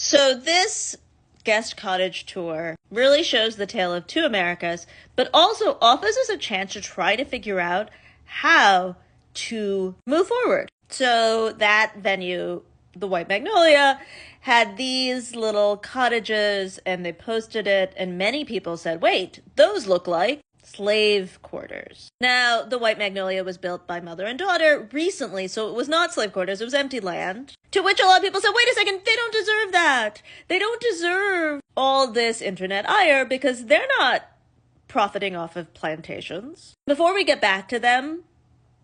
So this guest cottage tour really shows the tale of two Americas, but also offers us a chance to try to figure out how to move forward. So that venue, the White Magnolia, had these little cottages and they posted it, and many people said, wait, those look like slave quarters. Now, the White Magnolia was built by mother and daughter recently, so it was not slave quarters, it was empty land. To which a lot of people said, wait a second, they don't deserve that. They don't deserve all this internet ire because they're not profiting off of plantations. Before we get back to them,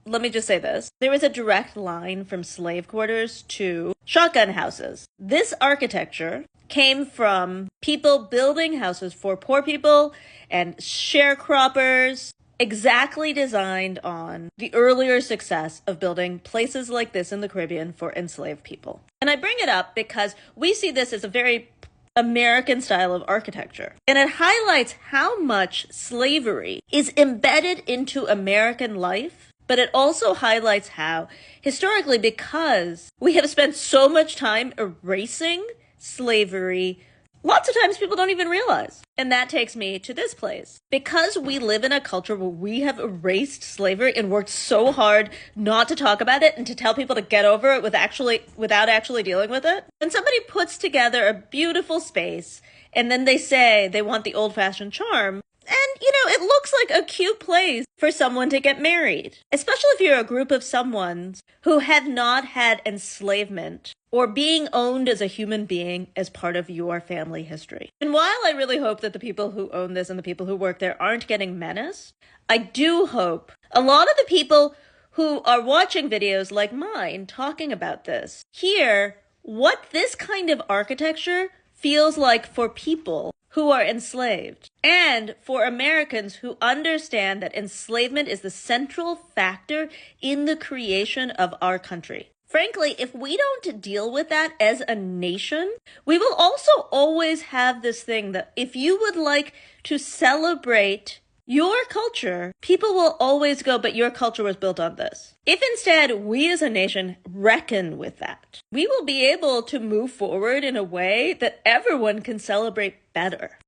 let me just say this. There is a direct line from slave quarters to shotgun houses. This architecture came from people building houses for poor people and sharecroppers, exactly designed on the earlier success of building places like this in the Caribbean for enslaved people. And I bring it up because we see this as a very American style of architecture. And it highlights how much slavery is embedded into American life. But it also highlights how, historically, because we have spent so much time erasing slavery, lots of times people don't even realize. And that takes me to this place. Because we live in a culture where we have erased slavery and worked so hard not to talk about it and to tell people to get over it without actually dealing with it. When somebody puts together a beautiful space and then they say they want the old-fashioned charm, and, it looks like a cute place for someone to get married, especially if you're a group of someones who have not had enslavement or being owned as a human being as part of your family history. And while I really hope that the people who own this and the people who work there aren't getting menaced, I do hope a lot of the people who are watching videos like mine talking about this hear what this kind of architecture feels like for people who are enslaved, and for Americans who understand that enslavement is the central factor in the creation of our country. Frankly, if we don't deal with that as a nation, we will also always have this thing that if you would like to celebrate your culture, people will always go, but your culture was built on this. If instead we as a nation reckon with that, we will be able to move forward in a way that everyone can celebrate better.